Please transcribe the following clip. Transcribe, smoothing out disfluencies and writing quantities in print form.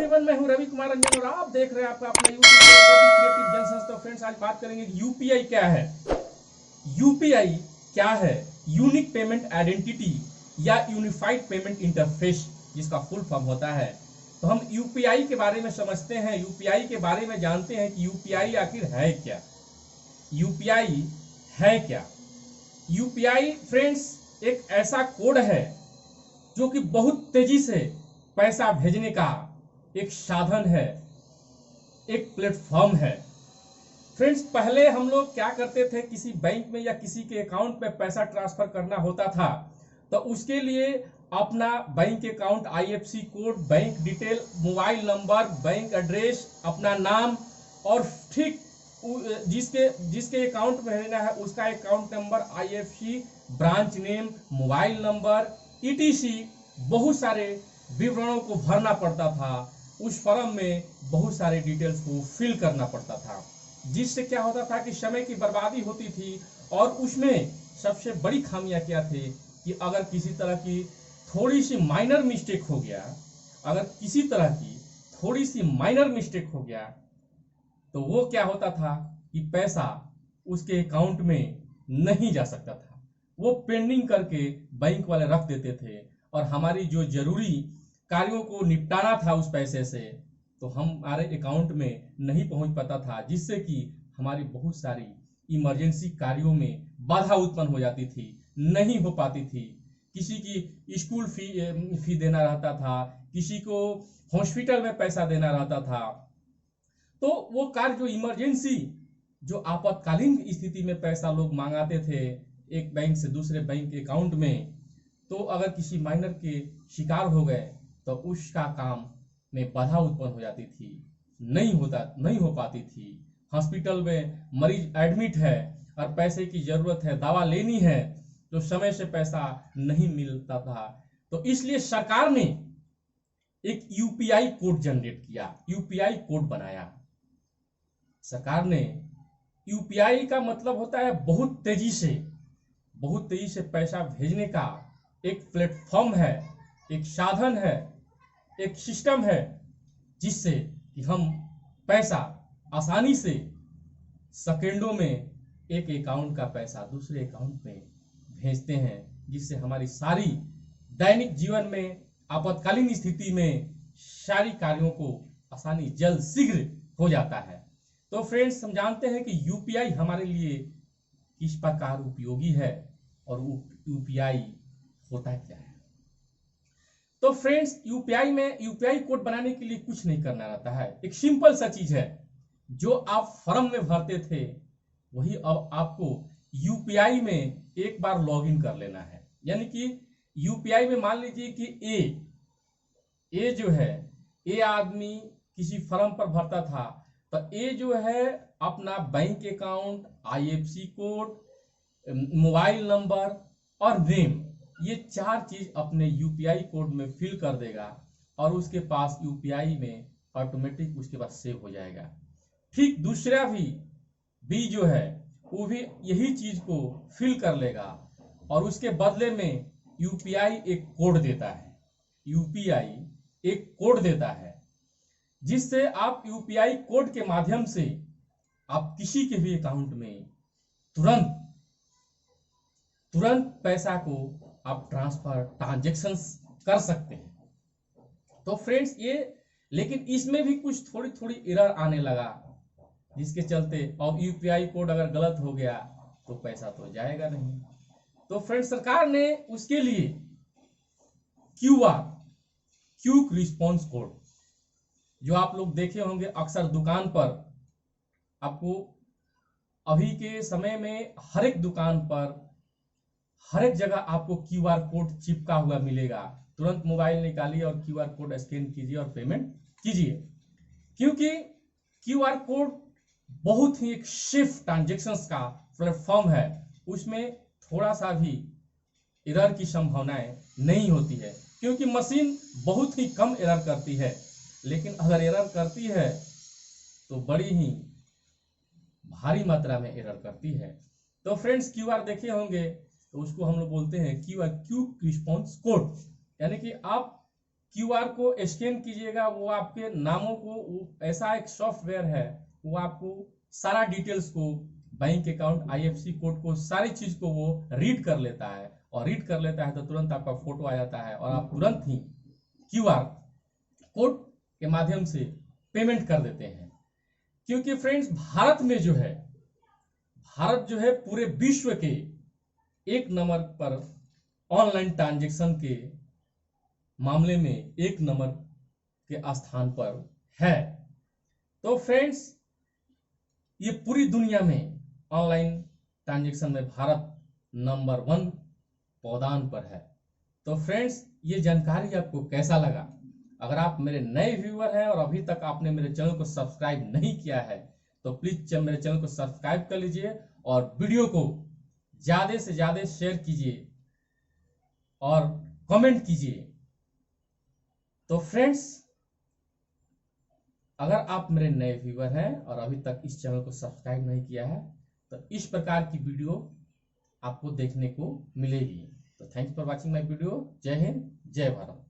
Everyone, मैं हूं रवि कुमार रंजन और आप देख रहे हैं आपका अपना YouTube channel Ravi creative junction. तो फ्रेंड्स, आज बात करेंगे कि यूपीआई क्या है। यूपीआई क्या है? यूनिक पेमेंट आइडेंटिटी या यूनिफाइड पेमेंट इंटरफेस, जिसका फुल फॉर्म होता है। तो हम यूपीआई के बारे में समझते हैं, यूपीआई के बारे में जानते हैं कि यूपीआई आखिर है क्या। यूपीआई है क्या? यूपीआई फ्रेंड्स एक ऐसा कोड है जो कि बहुत तेजी से पैसा भेजने का एक साधन है, एक प्लेटफॉर्म है। फ्रेंड्स, पहले हम लोग क्या करते थे, किसी बैंक में या किसी के अकाउंट में पैसा ट्रांसफर करना होता था तो उसके लिए अपना bank account IFSC code, bank detail, mobile number, bank address, अपना नाम और ठीक जिसके अकाउंट में रहना है उसका account number, IFSC, branch name, mobile number, etc बहुत सारे विवरणों को भरना पड़ता था। उस फॉर्म में बहुत सारे डिटेल्स को फिल करना पड़ता था, जिससे क्या होता था कि समय की बर्बादी होती थी। और उसमें सबसे बड़ी खामियां क्या थी कि अगर किसी तरह की थोड़ी सी माइनर मिस्टेक हो गया, अगर किसी तरह की थोड़ी सी माइनर मिस्टेक हो गया तो वो क्या होता था कि पैसा उसके अकाउंट में नहीं जा सकता था। वो पेंडिंग करके बैंक वाले रख देते थे और हमारी जो जरूरी कार्यों को निपटाना था उस पैसे से तो हमारे अकाउंट में नहीं पहुंच पाता था, जिससे कि हमारी बहुत सारी इमरजेंसी कार्यों में बाधा उत्पन्न हो जाती थी, नहीं हो पाती थी। किसी की स्कूल फी देना रहता था, किसी को हॉस्पिटल में पैसा देना रहता था। तो वो कार्य जो इमरजेंसी, जो आपातकालीन स्थिति में पैसा लोग मांगाते थे एक बैंक से दूसरे बैंक के अकाउंट में, तो अगर किसी माइनर के शिकार हो गए तो उसका काम में बाधा उत्पन्न हो जाती थी, नहीं हो पाती थी। हॉस्पिटल में मरीज एडमिट है और पैसे की जरूरत है, दवा लेनी है, तो समय से पैसा नहीं मिलता था। तो इसलिए सरकार ने एक यूपीआई कोड जनरेट किया, यूपीआई कोड बनाया। सरकार ने यूपीआई का मतलब होता है बहुत तेजी से पैसा भेजने का एक प्लेटफॉर्म है, एक साधन है, एक सिस्टम है, जिससे कि हम पैसा आसानी से सेकेंडों में एक अकाउंट का पैसा दूसरे अकाउंट में भेजते हैं, जिससे हमारी सारी दैनिक जीवन में आपातकालीन स्थिति में सारी कार्यों को आसानी जल्द शीघ्र हो जाता है। तो फ्रेंड्स, हम जानते हैं कि यूपीआई हमारे लिए किस प्रकार उपयोगी है और यूपीआई होता क्या है। तो फ्रेंड्स, यूपीआई कोड बनाने के लिए कुछ नहीं करना रहता है। एक सिंपल सा चीज है, जो आप फॉर्म में भरते थे वही अब आपको यूपीआई में एक बार लॉगिन कर लेना है। यानी कि यूपीआई में मान लीजिए कि ए जो है, ए आदमी किसी फॉर्म पर भरता था, तो ए जो है अपना bank account, IFSC code, mobile number और नेम, ये चार चीज अपने यूपीआई कोड में फिल कर देगा और उसके पास यूपीआई में ऑटोमेटिक उसके पास सेव हो जाएगा। ठीक दूसरा भी बी जो है वो भी यही चीज को फिल कर लेगा और उसके बदले में यूपीआई एक कोड देता है। यूपीआई एक कोड देता है जिससे आप यूपीआई कोड के माध्यम से आप किसी के भी अकाउंट में तुरंत पैसा को आप ट्रांजैक्शन कर सकते हैं। तो फ्रेंड्स, लेकिन इसमें भी कुछ थोड़ी एरर आने लगा, जिसके चलते और यूपीआई कोड अगर गलत हो गया तो पैसा तो जाएगा नहीं। तो फ्रेंड्स, सरकार ने उसके लिए क्विक रिस्पॉन्स कोड, जो आप लोग देखे होंगे अक्सर दुकान पर, आपको अभी के समय में हर एक दुकान पर हर एक जगह आपको क्यूआर कोड चिपका हुआ मिलेगा। तुरंत मोबाइल निकालिए और क्यूआर कोड स्कैन कीजिए और पेमेंट कीजिए, क्योंकि क्यूआर कोड बहुत ही एक सेफ ट्रांजैक्शंस का प्लेटफॉर्म है। उसमें थोड़ा सा भी एरर की संभावनाएं नहीं होती है, क्योंकि मशीन बहुत ही कम एरर करती है, लेकिन अगर एरर करती है तो बड़ी ही भारी मात्रा में एरर करती है। तो फ्रेंड्स, क्यूआर देखे होंगे तो उसको हम लोग बोलते हैं क्विक रिस्पॉन्स कोड। यानी कि आप क्यूआर को स्कैन कीजिएगा, वो आपके नामों को, ऐसा एक सॉफ्टवेयर है, वो आपको सारा डिटेल्स को, बैंक अकाउंट, आईएफएससी कोड को, सारी चीज को वो रीड कर लेता है, और रीड कर लेता है तो तुरंत आपका फोटो आ जाता है और आप तुरंत ही क्यूआर कोड के माध्यम से पेमेंट कर देते हैं। क्योंकि फ्रेंड्स भारत जो है पूरे विश्व के एक नंबर पर ऑनलाइन ट्रांजैक्शन के मामले में एक नंबर के स्थान पर है। तो फ्रेंड्स ये पूरी दुनिया में ऑनलाइन ट्रांजैक्शन में भारत नंबर 1 पौधान पर है। तो फ्रेंड्स ये जानकारी आपको कैसा लगा? अगर आप मेरे नए व्यूअर हैं और अभी तक आपने मेरे चैनल को सब्सक्राइब नहीं किया है तो प्लीज मेरे चैनल को सब्सक्राइब कर लीजिए और वीडियो को ज्यादा से ज्यादा शेयर कीजिए और कमेंट कीजिए। तो फ्रेंड्स अगर आप मेरे नए व्यूअर हैं और अभी तक इस चैनल को सब्सक्राइब नहीं किया है तो इस प्रकार की वीडियो आपको देखने को मिलेगी। तो thanks for watching my video. जय हिंद, जय भारत।